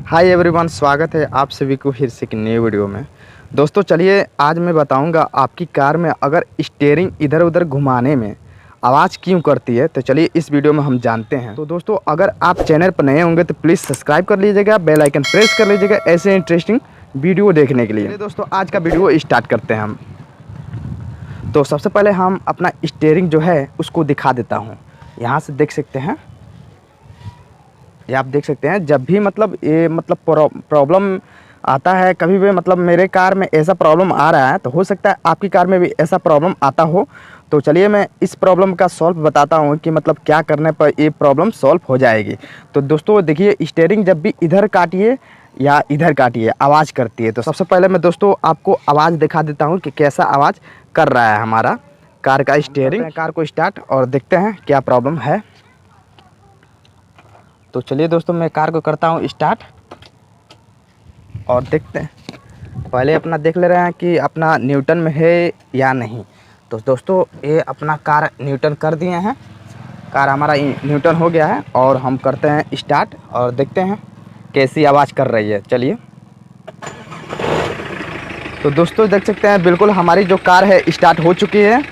Hi everyone, स्वागत है आप सभी को फिर से एक नई वीडियो में। दोस्तों चलिए आज मैं बताऊंगा आपकी कार में अगर स्टीयरिंग इधर उधर घुमाने में आवाज़ क्यों करती है। तो चलिए इस वीडियो में हम जानते हैं। तो दोस्तों अगर आप चैनल पर नए होंगे तो प्लीज़ सब्सक्राइब कर लीजिएगा, बेल आइकन प्रेस कर लीजिएगा ऐसे इंटरेस्टिंग वीडियो देखने के लिए। चलिए दोस्तों आज का वीडियो स्टार्ट करते हैं हम। तो सबसे पहले हम अपना स्टीयरिंग जो है उसको दिखा देता हूँ। यहाँ से देख सकते हैं, ये आप देख सकते हैं। जब भी प्रॉब्लम आता है, कभी भी मेरे कार में ऐसा प्रॉब्लम आ रहा है तो हो सकता है आपकी कार में भी ऐसा प्रॉब्लम आता हो। तो चलिए मैं इस प्रॉब्लम का सॉल्व बताता हूँ कि क्या करने पर ये प्रॉब्लम सॉल्व हो जाएगी। तो दोस्तों देखिए, स्टीयरिंग जब भी इधर काटिए या इधर काटिए आवाज़ करती है। तो सबसे पहले मैं दोस्तों आपको आवाज़ दिखा देता हूँ कि कैसा आवाज़ कर रहा है हमारा कार का स्टीयरिंग। कार को स्टार्ट और देखते हैं क्या प्रॉब्लम है। तो चलिए दोस्तों मैं कार को करता हूँ स्टार्ट और देखते हैं। पहले अपना देख ले रहे हैं कि अपना न्यूटन में है या नहीं। तो दोस्तों ये अपना कार न्यूटन कर दिए हैं, कार हमारा न्यूटन हो गया है। और हम करते हैं स्टार्ट और देखते हैं कैसी आवाज़ कर रही है। चलिए तो दोस्तों देख सकते हैं बिल्कुल हमारी जो कार है स्टार्ट हो चुकी है।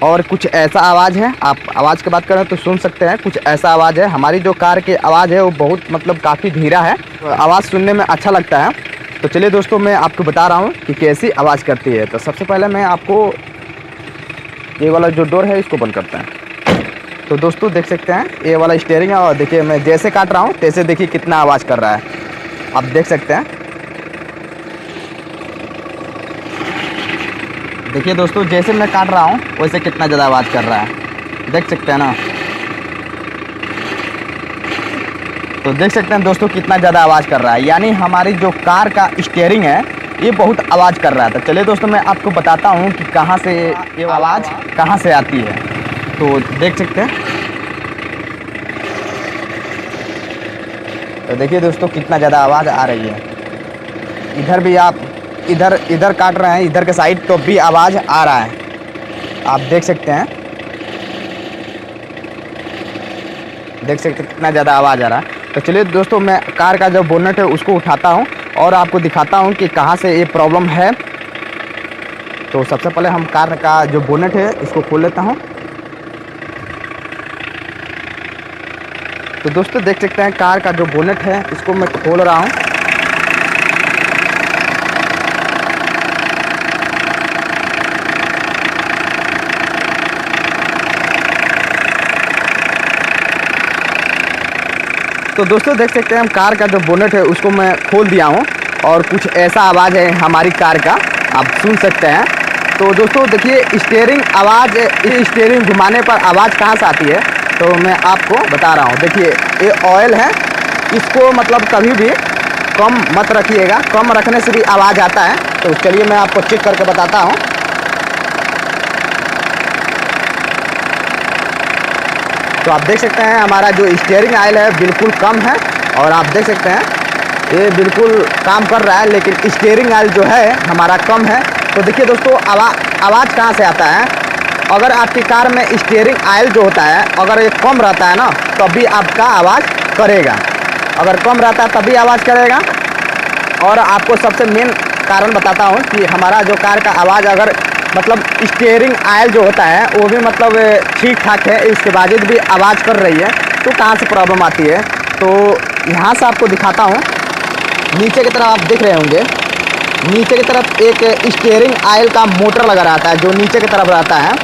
और कुछ ऐसा आवाज़ है, आप आवाज़ की बात करें तो सुन सकते हैं। कुछ ऐसा आवाज़ है, हमारी जो कार की आवाज़ है वो बहुत काफ़ी धीरा है, आवाज़ सुनने में अच्छा लगता है। तो चलिए दोस्तों मैं आपको बता रहा हूँ कि कैसी आवाज़ करती है। तो सबसे पहले मैं आपको ये वाला जो डोर है इसको बंद करते हैं। तो दोस्तों देख सकते हैं ये वाला स्टीयरिंग है, और देखिए मैं जैसे काट रहा हूँ तैसे देखिए कितना आवाज़ कर रहा है, आप देख सकते हैं। देखिए दोस्तों जैसे मैं काट रहा हूँ वैसे कितना ज़्यादा आवाज़ कर रहा है, देख सकते हैं ना। तो देख सकते हैं दोस्तों कितना ज़्यादा आवाज़ कर रहा है, यानी हमारी जो कार का स्टीयरिंग है ये बहुत आवाज़ कर रहा है। तो चलिए दोस्तों मैं आपको बताता हूँ कि कहाँ से ये आवाज़ कहाँ से आती है। तो देख सकते हैं, तो देखिए दोस्तों कितना ज़्यादा आवाज़ आ रही है। इधर भी आप इधर काट रहे हैं, इधर के साइड तो भी आवाज़ आ रहा है, आप देख सकते हैं। देख सकते हैं कितना ज़्यादा आवाज़ आ रहा है। तो चलिए दोस्तों मैं कार का जो बोनट है उसको उठाता हूँ और आपको दिखाता हूँ कि कहाँ से ये प्रॉब्लम है। तो सबसे पहले हम कार का जो बोनट है इसको खोल लेता हूँ। तो दोस्तों देख सकते हैं कार का जो बोनट है इसको मैं खोल रहा हूँ। तो दोस्तों देख सकते हैं हम कार का जो बोनट है उसको मैं खोल दिया हूँ और कुछ ऐसा आवाज़ है हमारी कार का, आप सुन सकते हैं। तो दोस्तों देखिए स्टीयरिंग आवाज़, स्टीयरिंग घुमाने पर आवाज़ कहाँ से आती है तो मैं आपको बता रहा हूँ। देखिए ये ऑयल है, इसको कभी भी कम मत रखिएगा, कम रखने से भी आवाज़ आता है। तो चलिए मैं आपको चेक करके बताता हूँ। तो आप देख सकते हैं हमारा जो स्टीयरिंग ऑयल है बिल्कुल कम है, और आप देख सकते हैं ये बिल्कुल काम कर रहा है, लेकिन स्टीयरिंग ऑयल जो है हमारा कम है। तो देखिए दोस्तों आवाज़ कहाँ से आता है। अगर आपकी कार में स्टीयरिंग ऑयल जो होता है अगर ये कम रहता है ना तभी आपका आवाज़ करेगा, अगर कम रहता है तभी आवाज़ करेगा। और आपको सबसे मेन कारण बताता हूँ कि हमारा जो कार का आवाज़ अगर स्टीयरिंग ऑयल जो होता है वो भी ठीक ठाक है, इसके बावजूद भी आवाज़ कर रही है, तो कहाँ से प्रॉब्लम आती है। तो यहाँ से आपको दिखाता हूँ। नीचे की तरफ आप देख रहे होंगे, नीचे की तरफ एक स्टीयरिंग ऑयल का मोटर लगा रहता है जो नीचे की तरफ रहता है।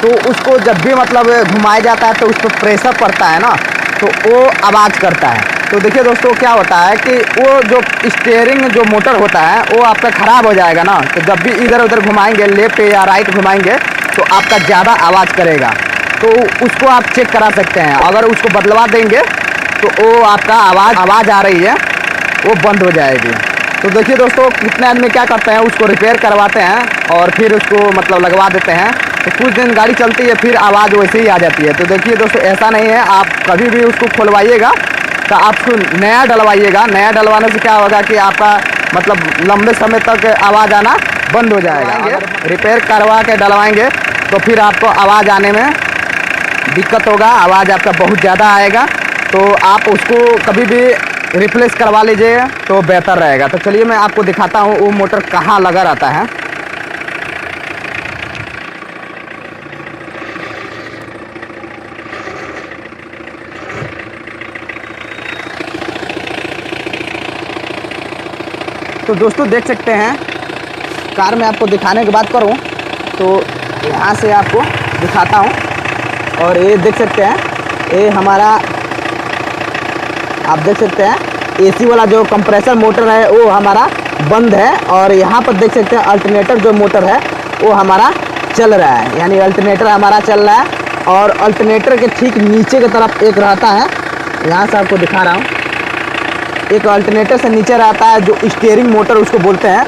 तो उसको जब भी घुमाया जाता है तो उस पर प्रेशर पड़ता है ना, तो वो आवाज़ करता है। तो देखिए दोस्तों क्या होता है कि वो जो स्टीयरिंग जो मोटर होता है वो आपका ख़राब हो जाएगा ना, तो जब भी इधर उधर घुमाएंगे, लेफ्ट या राइट घुमाएंगे तो आपका ज़्यादा आवाज़ करेगा। तो उसको आप चेक करा सकते हैं, अगर उसको बदलवा देंगे तो वो आपका आवाज़ आ रही है वो बंद हो जाएगी। तो देखिए दोस्तों कितने आदमी क्या करते हैं, उसको रिपेयर करवाते हैं और फिर उसको लगवा देते हैं। तो कुछ दिन गाड़ी चलती है फिर आवाज़ वैसे ही आ जाती है। तो देखिए दोस्तों ऐसा नहीं है, आप कभी भी उसको खुलवाइएगा तो आप उसको नया डलवाइएगा। नया डलवाने से क्या होगा कि आपका लंबे समय तक आवाज़ आना बंद हो जाएगा। रिपेयर करवा के डलवाएंगे तो फिर आपको आवाज़ आने में दिक्कत होगा, आवाज़ आपका बहुत ज़्यादा आएगा। तो आप उसको कभी भी रिप्लेस करवा लीजिएगा तो बेहतर रहेगा। तो चलिए मैं आपको दिखाता हूँ वो मोटर कहाँ लगा रहता है। तो दोस्तों देख सकते हैं, कार में आपको दिखाने की बात करूं तो यहाँ से आपको दिखाता हूं। और ये देख सकते हैं, ये हमारा आप देख सकते हैं एसी वाला जो कंप्रेसर मोटर है वो हमारा बंद है। और यहाँ पर देख सकते हैं अल्टरनेटर जो मोटर है वो हमारा चल रहा है, यानी अल्टरनेटर हमारा चल रहा है। और अल्टरनेटर के ठीक नीचे की तरफ एक रहता है, यहाँ से आपको दिखा रहा हूँ, एक अल्टरनेटर से नीचे रहता है जो स्टीयरिंग मोटर उसको बोलते हैं,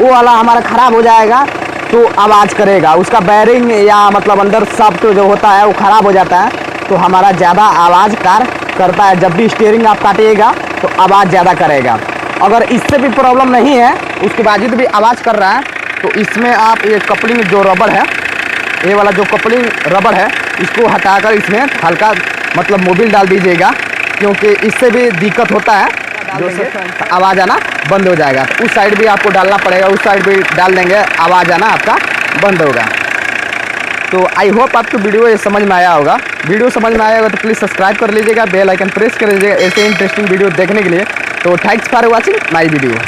वो वाला हमारा ख़राब हो जाएगा तो आवाज़ करेगा। उसका बैरिंग या मतलब अंदर शाफ्ट जो होता है वो ख़राब हो जाता है तो हमारा ज़्यादा आवाज़ कार करता है। जब भी स्टीयरिंग आप काटिएगा तो आवाज़ ज़्यादा करेगा। अगर इससे भी प्रॉब्लम नहीं है, उसके बावजूद भी आवाज़ कर रहा है, तो इसमें आप ये कपलिंग जो रबड़ है, ये वाला जो कपलिंग रबड़ है, इसको हटाकर इसमें हल्का मतलब मोबिल डाल दीजिएगा, क्योंकि इससे भी दिक्कत होता है, जो आवाज़ आना बंद हो जाएगा। तो उस साइड भी आपको डालना पड़ेगा, उस साइड भी डाल देंगे, आवाज़ आना आपका बंद होगा। तो आई होप आपको वीडियो ये समझ में आया होगा। वीडियो समझ में आया होगा तो प्लीज़ सब्सक्राइब कर लीजिएगा, बेल आइकन प्रेस कर लीजिएगा ऐसे इंटरेस्टिंग वीडियो देखने के लिए। तो thanks for watching my video.